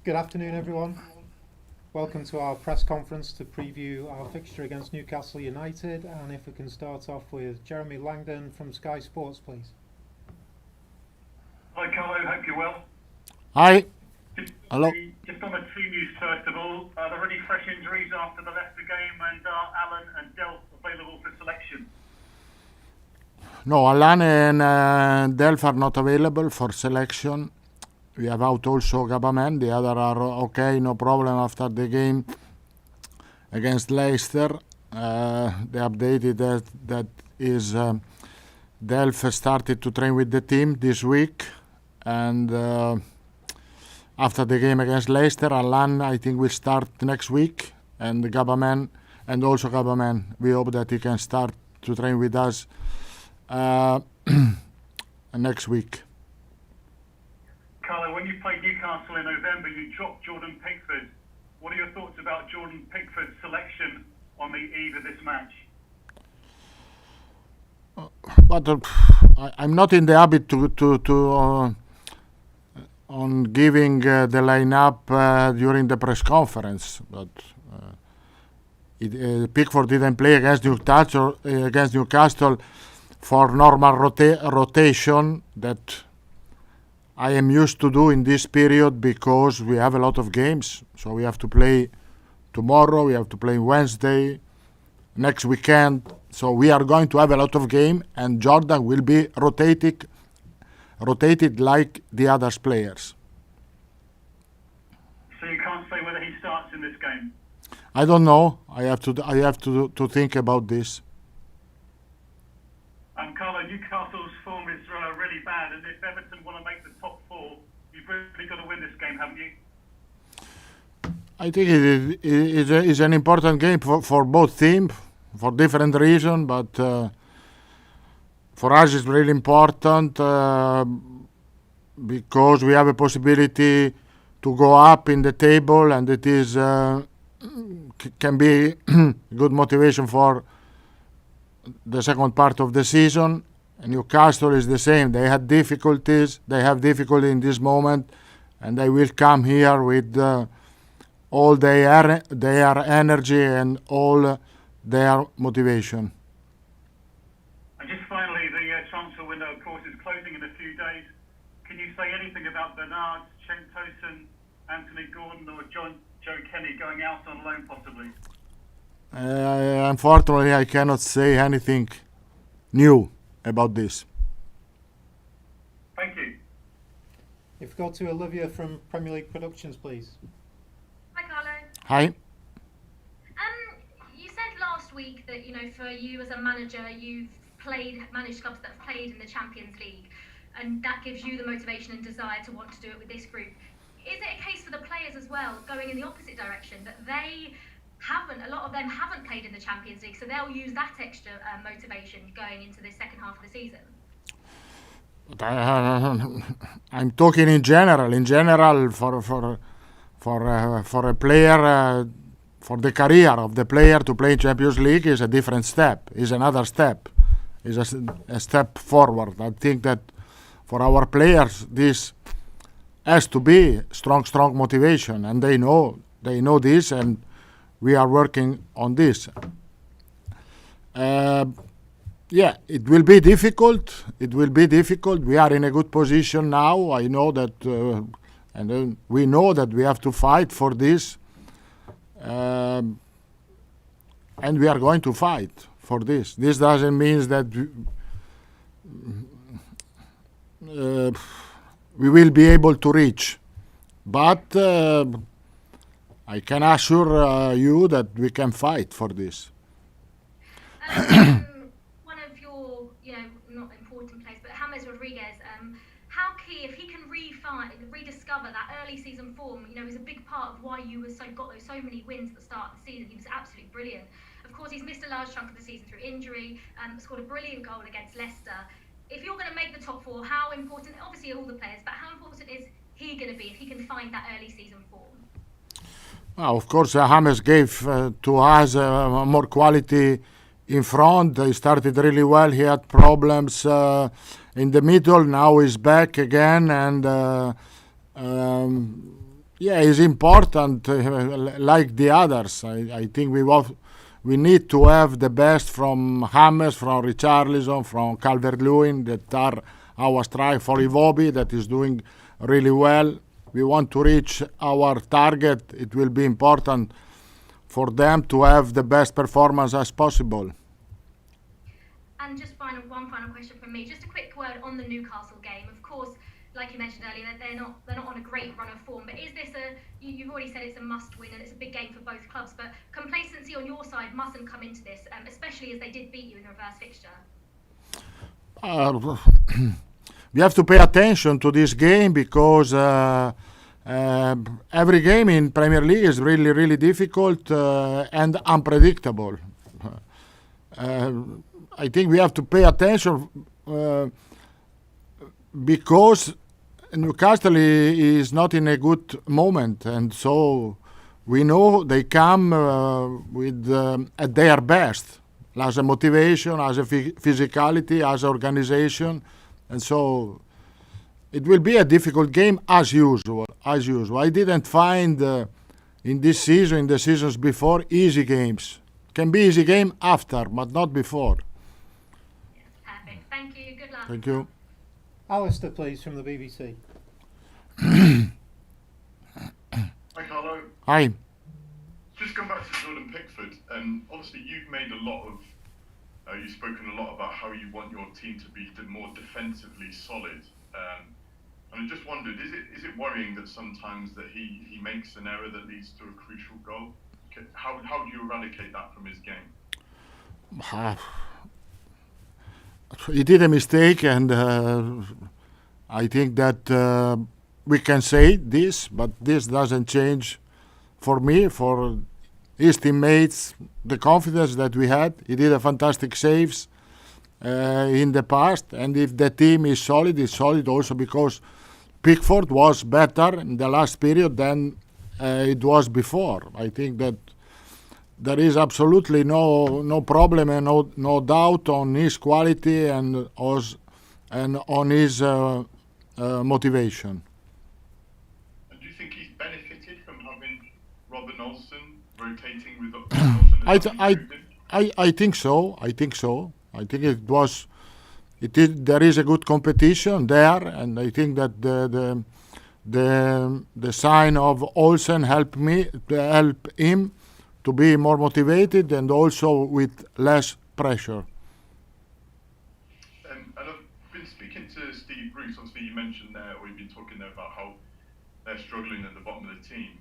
Good afternoon, everyone. Welcome to our press conference to preview our fixture against Newcastle United. And if we can start off with Jeremy Langdon from Sky Sports, please. Hi, Carlo. Hope you're well. Hi. Hello. Just on the team news, first of all, are there any fresh injuries after the Leicester game, and are Alan and Delph available for selection? No, Alan and Delph are not available for selection. We have out also Gabaman. The other are okay, no problem after the game against Leicester. They updated that is Delph started to train with the team this week, and after the game against Leicester, Alan I think will start next week, and Gabaman and also Gabaman. We hope that he can start to train with us next week. Carlo, when you played Newcastle in November, you dropped Jordan Pickford. What are your thoughts about Jordan Pickford's selection on the eve of this match? But I'm not in the habit to on giving the lineup during the press conference. But Pickford didn't play against Newcastle for normal rotation that I am used to do in this period because we have a lot of games. So we have to play tomorrow, we have to play Wednesday, next weekend. So we are going to have a lot of game, and Jordan will be rotated like the other players. So you can't say whether he starts in this game? I don't know. I have to think about this. Carlo, Newcastle's form is really bad, and if Everton want to make the top four, you've really got to win this game, haven't you? I think it is an important game for both teams, for different reasons, but for us it's really important because we have a possibility to go up in the table, and it is can be good motivation for the second part of the season. Newcastle is the same. They had difficulties. They have difficulty in this moment, and they will come here with all their energy and all their motivation. And just finally, the transfer window, of course, is closing in a few days. Can you say anything about Bernard, Chen Tosin, Anthony Gordon, or Joe Kenny going out on loan possibly? Unfortunately, I cannot say anything new about this. Thank you. If we go to Olivia from Premier League Productions, please. Hi, Carlo. Hi. You said last week that, for you as a manager, you've managed clubs that have played in the Champions League, and that gives you the motivation and desire to want to do it with this group. Is it a case for the players as well, going in the opposite direction, that a lot of them haven't played in the Champions League, so they'll use that extra motivation going into the second half of the season? I'm talking in general. In general, for a player, for the career of the player to play Champions League is a different step. Is another step. Is a step forward. I think that for our players, this has to be strong motivation, and they know this, and we are working on this. It will be difficult. We are in a good position now. I know that, and then we know that we have to fight for this, and we are going to fight for this. This doesn't mean that we will be able to reach, but I can assure you that we can fight for this. One of your, not important players, but James Rodriguez, how key, if he can rediscover that early season form, is a big part of why you got so many wins at the start of the season. He was absolutely brilliant. Of course, he's missed a large chunk of the season through injury, scored a brilliant goal against Leicester. If you're going to make the top four, how important, obviously all the players, but how important is he going to be if he can find that early season form? Well, of course, James gave to us more quality in front. He started really well. He had problems in the middle. Now he's back again, and Yeah, it's important, like the others. I think we need to have the best from James, from Richarlison, from Calvert-Lewin, that are our strike, for Iwobi, that is doing really well. We want to reach our target. It will be important for them to have the best performance as possible. And just one final question from me. Just a quick word on the Newcastle game. Of course, like you mentioned earlier, they're not on a great run of form. But is this you've already said it's a must-win and it's a big game for both clubs. But complacency on your side mustn't come into this, especially as they did beat you in the reverse fixture. We have to pay attention to this game because every game in Premier League is really, really difficult and unpredictable. I think we have to pay attention because Newcastle is not in a good moment, and so we know they come with at their best, as a motivation, as a physicality, as organization, and so it will be a difficult game as usual. I didn't find in this season, in the seasons before, easy games. Can be easy game after, but not before. Perfect. Thank you. Good luck. Thank you. Alistair, please, from the BBC. Hi, Carlo. Hi. Just going back to Jordan Pickford, and obviously you've made a lot of, you've spoken a lot about how you want your team to be more defensively solid. And I just wondered, is it worrying that sometimes that he makes an error that leads to a crucial goal? How do you eradicate that from his game? He did a mistake, and I think that we can say this, but this doesn't change for me, for his teammates, the confidence that we had. He did a fantastic saves in the past, and if the team is solid, it's solid also because Pickford was better in the last period than it was before. I think that there is absolutely no problem and no doubt on his quality and on his motivation. And do you think he's benefited from having Robin Olsen rotating with Olsen? I think so. I think there is a good competition there, and I think that the sign of Olsen help him to be more motivated and also with less pressure. And I've been speaking to Steve Bruce. Obviously, you mentioned there, or you've been talking there about how they're struggling at the bottom of the team.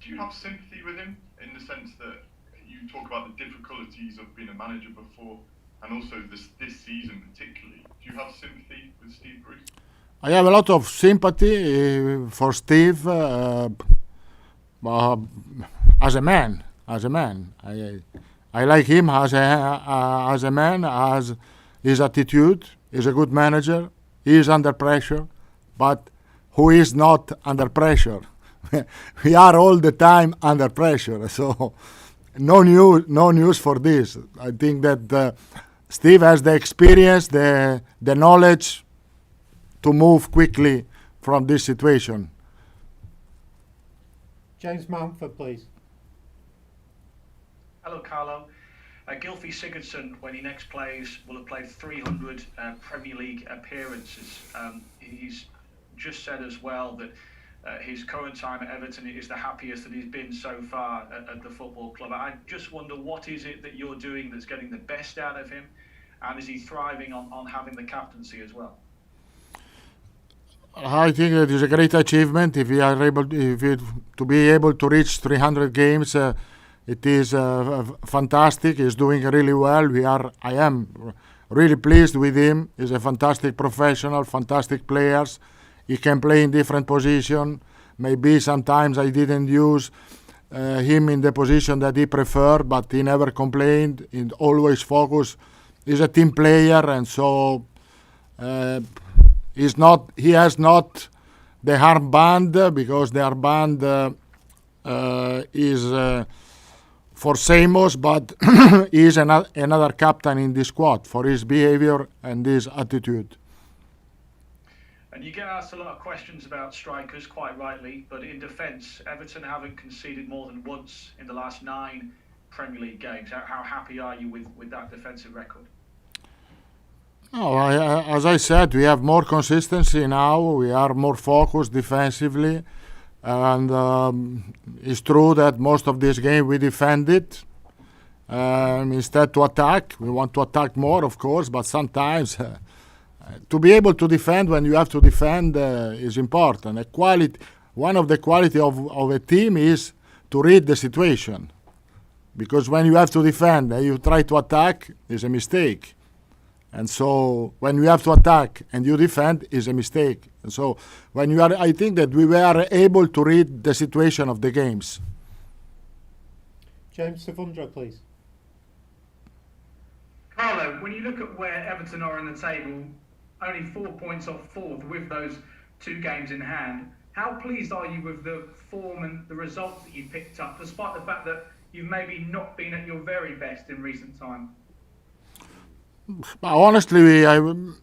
Do you have sympathy with him in the sense that you talk about the difficulties of being a manager before, and also this season particularly? Do you have sympathy with Steve Bruce? I have a lot of sympathy for Steve as a man. I like him as a man, as his attitude. He's a good manager. He is under pressure, but who is not under pressure? We are all the time under pressure, so no news for this. I think that Steve has the experience, the knowledge to move quickly from this situation. James Mountford, please. Hello, Carlo. Gylfi Sigurdsson, when he next plays, will have played 300 Premier League appearances. He's just said as well that his current time at Everton is the happiest that he's been so far at the football club. I just wonder, what is it that you're doing that's getting the best out of him, and is he thriving on having the captaincy as well? I think it is a great achievement if we are able to be able to reach 300 games. It is fantastic. He's doing really well. I am really pleased with him. He's a fantastic professional, fantastic players. He can play in different positions. Maybe sometimes I didn't use him in the position that he preferred, but he never complained. He always focused. He's a team player, and so he has not the armband, because the armband is for Samos, but he is another captain in this squad for his behavior and his attitude. And you get asked a lot of questions about strikers, quite rightly, but in defence, Everton haven't conceded more than once in the last 9 Premier League games. How happy are you with that defensive record? No, as I said, we have more consistency now. We are more focused defensively. And it's true that most of this game we defended instead to attack. We want to attack more, of course, but sometimes to be able to defend when you have to defend is important. One of the quality of a team is to read the situation, because when you have to defend and you try to attack, is a mistake. And so when you have to attack and you defend, is a mistake. And so I think that we were able to read the situation of the games. James Savundra, please. Carlo, when you look at where Everton are in the table, only 4 points off fourth with those 2 games in hand, how pleased are you with the form and the results that you picked up, despite the fact that you've maybe not been at your very best in recent time? Honestly, I am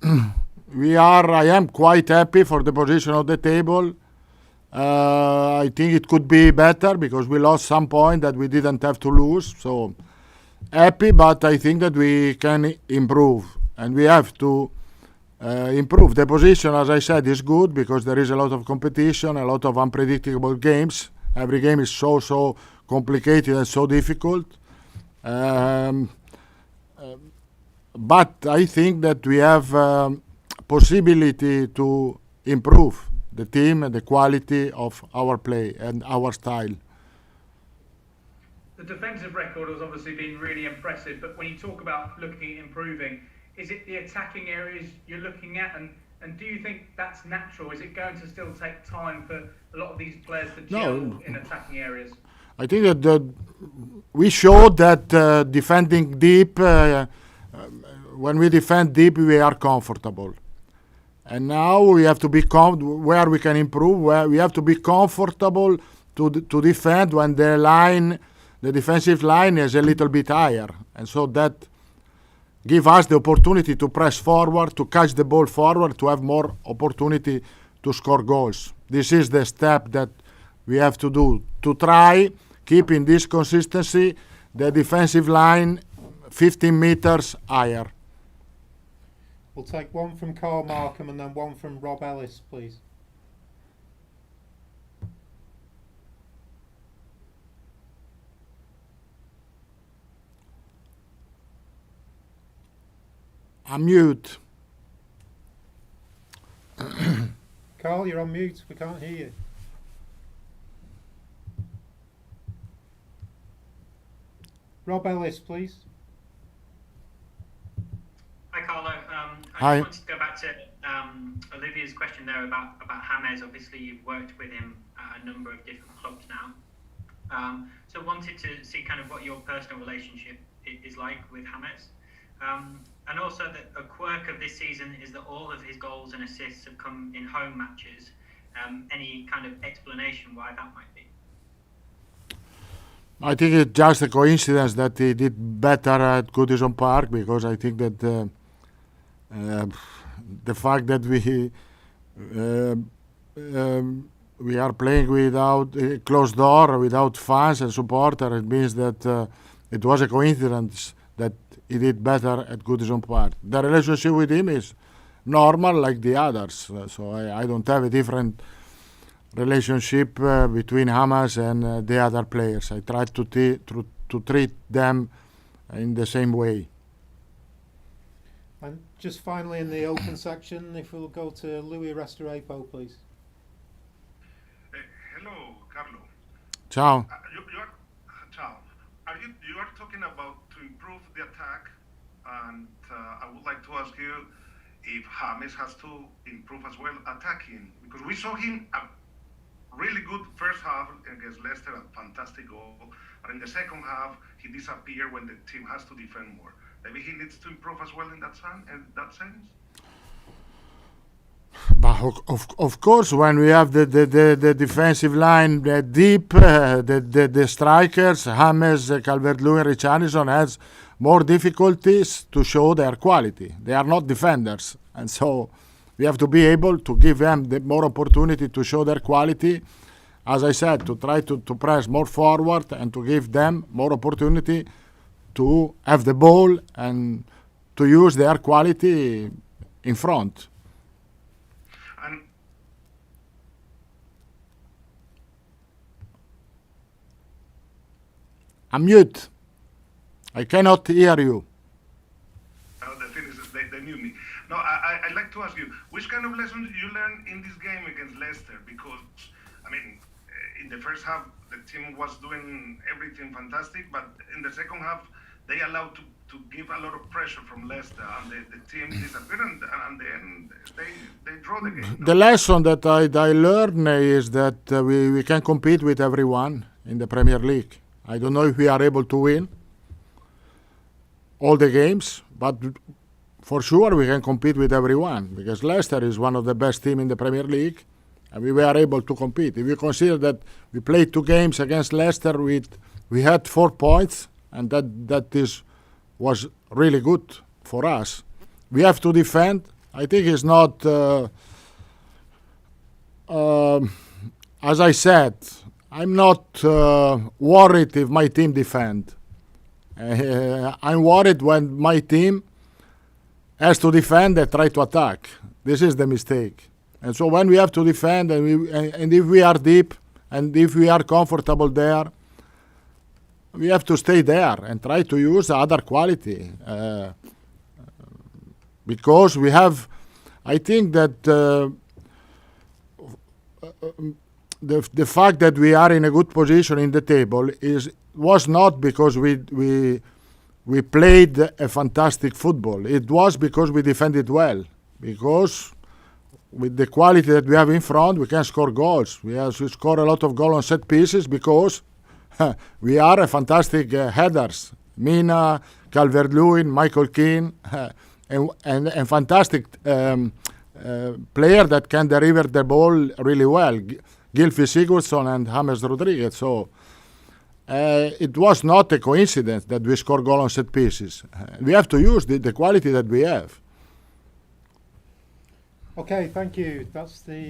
quite happy for the position of the table. I think it could be better because we lost some point that we didn't have to lose. So happy, but I think that we can improve, and we have to improve. The position, as I said, is good because there is a lot of competition, a lot of unpredictable games. Every game is so complicated and so difficult. But I think that we have possibility to improve the team and the quality of our play and our style. The defensive record has obviously been really impressive, but when you talk about looking at improving, is it the attacking areas you're looking at, and do you think that's natural? Is it going to still take time for a lot of these players to gel in attacking areas? I think that we showed that defending deep, when we defend deep, we are comfortable. And now we have to be where we can improve, where we have to be comfortable to defend when the defensive line is a little bit higher. And so that give us the opportunity to press forward, to catch the ball forward, to have more opportunity to score goals. This is the step that we have to do, to try keeping this consistency, the defensive line 15 meters higher. We'll take one from Carl Markham and then one from Rob Ellis, please. I'm mute. Carl, you're on mute. We can't hear you. Rob Ellis, please. Hi, Carlo. Hi. I just wanted to go back to Olivia's question there about James. Obviously, you've worked with him at a number of different clubs now. So wanted to see kind of what your personal relationship is like with James. And also that a quirk of this season is that all of his goals and assists have come in home matches. Any kind of explanation why that might be? I think it's just a coincidence that he did better at Goodison Park, because I think that the fact that we are playing without a closed door, without fans and supporters, it means that it was a coincidence that he did better at Goodison Park. The relationship with him is normal like the others, so I don't have a different relationship between James and the other players. I try to treat them in the same way. And just finally in the open section, if we'll go to Louis Restorepo, please. Hello, Carlo. Ciao. Ciao. You are talking about to improve the attack, and I would like to ask you if James has to improve as well attacking, because we saw him a really good first half against Leicester, a fantastic goal, but in the second half he disappeared when the team has to defend more. Maybe he needs to improve as well in that sense. But of course, when we have the defensive line deep, the strikers, James, Calvert-Lewin, Richarlison, has more difficulties to show their quality. They are not defenders, and so We have to be able to give them the more opportunity to show their quality. As I said, to try to press more forward and to give them more opportunity to have the ball and to use their quality in front. And I'm mute. I cannot hear you. the thing is, they knew me. No, I'd like to ask you, which kind of lessons you learned in this game against Leicester? Because, I mean, in the first half, the team was doing everything fantastic, but in the second half, they allowed to give a lot of pressure from Leicester, and the team disappeared, and then they draw the game. The lesson that I learned is that we can compete with everyone in the Premier League. I don't know if we are able to win all the games, but for sure we can compete with everyone, because Leicester is one of the best teams in the Premier League, and we were able to compete. If you consider that we played 2 games against Leicester, we had 4 points, and that was really good for us. We have to defend. I think it's not, as I said, I'm not worried if my team defend. I'm worried when my team has to defend and try to attack. This is the mistake. And so when we have to defend, and if we are deep, and if we are comfortable there, we have to stay there and try to use other quality. Because we have, I think that the fact that we are in a good position in the table was not because we played a fantastic football. It was because we defended well. Because with the quality that we have in front, we can score goals. We have to score a lot of goals on set pieces because we are a fantastic headers. Mina, Calvert-Lewin, Michael Keane, and fantastic player that can deliver the ball really well. Gylfi Sigurdsson and James Rodriguez. So it was not a coincidence that we score goal on set pieces. We have to use the quality that we have. Okay, thank you. That's the